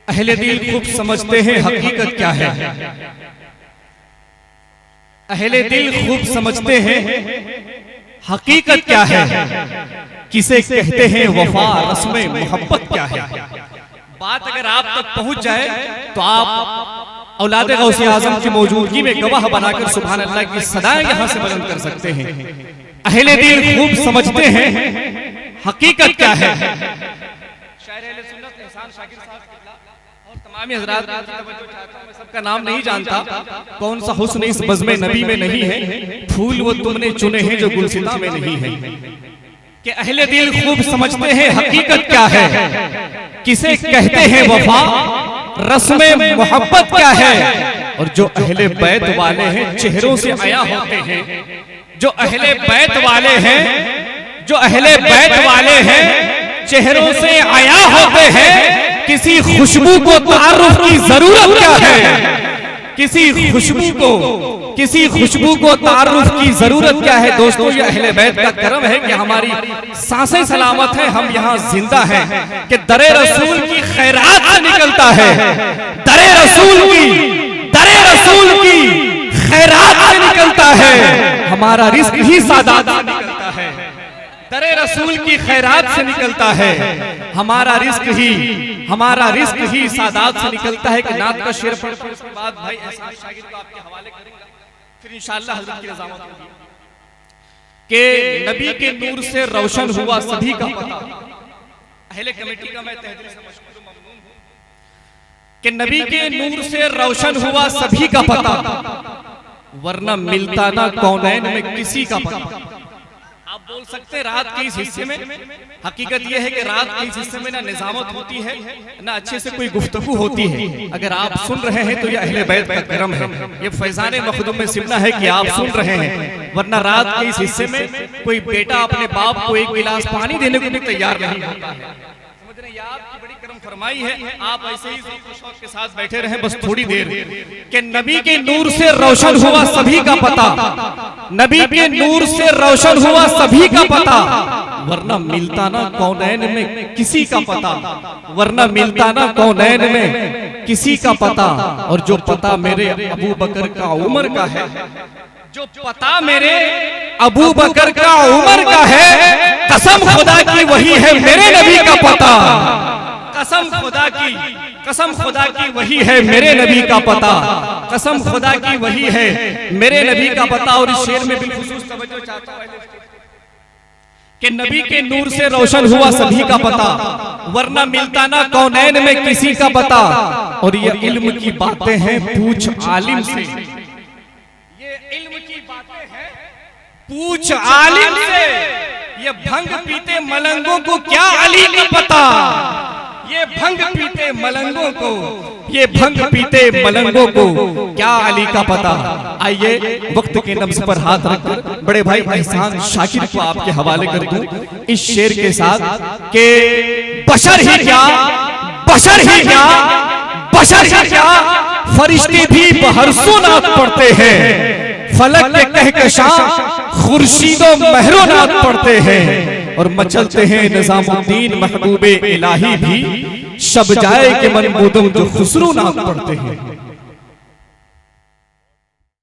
अहले दिल खूब समझते हैं हकीकत क्या है। अहले दिल खूब समझते हैं हकीकत क्या है। किसे कहते हैं वफा, रस्म मोहब्बत क्या है। बात अगर आप तक पहुंच जाए तो आप औलाद गौसे आजम की मौजूदगी में गवाह बनाकर सुभान अल्लाह की सदाएं यहां से बुलंद कर सकते हैं। अहले दिल खूब समझते हैं हकीकत क्या है। शायर अहले सुन्नत एहसान शाकिर साहब और तमाम हज़रात मैं सबका नाम नहीं जानता। कौन सा हुस्न इस बज़्म नबी में नहीं है, फूल वो तुमने चुने हैं जो गुलसिता में नहीं है। कि अहले दिल खूब समझते हैं हकीकत क्या है। किसे कहते हैं वफा, रस्म मोहब्बत क्या है। और जो अहले बैत वाले हैं चेहरों से आया होते हैं, जो अहले बैत वाले हैं, जो अहले बैत वाले हैं चेहरों से आया होते हैं। किसी खुशबू को तारुफ की जरूरत क्या है। किसी खुशबू को तारुफ की जरूरत क्या है। दोस्तों ये अहले बैत का करम है कि हमारी सांसें सलामत हैं, हम यहाँ जिंदा हैं। कि दरे रसूल की खैरात से निकलता है, दरे रसूल की खैरात से निकलता है। हमारा रिस्क ही सादात से निकलता है, दरे रसूल की खैरात से निकलता है। हमारा रिस्क ही सादात से निकलता है। कि नात का शेर पढ़कर उसके बाद भाई एहसान शाकिर को आपके हवाले करेंगे, फिर इंशाअल्लाह हज़रत की रज़ामत होगी। कि नबी के नूर से रोशन हुआ सभी का पता। अहले कमेटी का मैं तहे दिल से मशकूर ममनून हूं कि नबी के नूर से रोशन हुआ सभी का पता, वरना मिलता ना कौनैन में किसी का पता। आप बोल सकते हैं रात के इस हिस्से में, हकीकत यह है कि रात के इस हिस्से में ना निजामत होती है ना अच्छे से कोई गुफ्तगू होती है। अगर आप सुन रहे हैं तो यह अहले बैत का करम है, ये फैजान मखदूम में सिमना है कि आप सुन रहे हैं। वरना रात के इस हिस्से में कोई बेटा अपने बाप को एक गिलास पानी देने को भी तैयार नहीं होता है। ये आपकी बड़ी करम फरमाई है, आप ऐसे ही शौक के साथ बैठे रहें बस थोड़ी देर। कि नबी के नूर से रोशन हुआ सभी का पता, नबी के नूर से रोशन हुआ सभी का पता, वरना मिलता ना कौनैन में किसी का पता, वरना मिलता ना कौनैन में किसी का पता। और जो पता मेरे अबू बकर का उमर का है, जो पता मेरे अबू बकर का उमर का है, कसम खुदा की वही है मेरे नबी का पता। कसम खुदा की वही है मेरे नबी का पता, कसम खुदा की वही है मेरे नबी का पता। और इस शेर में बिलखुसूस तवज्जो चाहता हूं कि नबी के नूर से रोशन हुआ सभी का पता, वरना मिलता ना कौनैन में किसी का पता। और ये इल्म की बातें हैं पूछ आलिम से, पूछ आलिम से। ये भंग पीते मलंगों को क्या अली का पता, ये भंग पीते मलंगों को, ये भंग पीते मलंगों को क्या अली का पता। आइए वक्त के नब्ज़ पर हाथ रखकर बड़े भाई एहसान शाकिर को आपके हवाले कर दूं इस शेर के साथ। के बशर ही क्या, फरिश्ते भी बहरसों नात पढ़ते हैं। फलक के कहकशां खुर्शीदो महरो नात पढ़ते हैं। और मचलते हैं निजामुद्दीन महबूबे इलाही भी शब जाए के मनबूदम जो खुसरू नात पढ़ते हैं।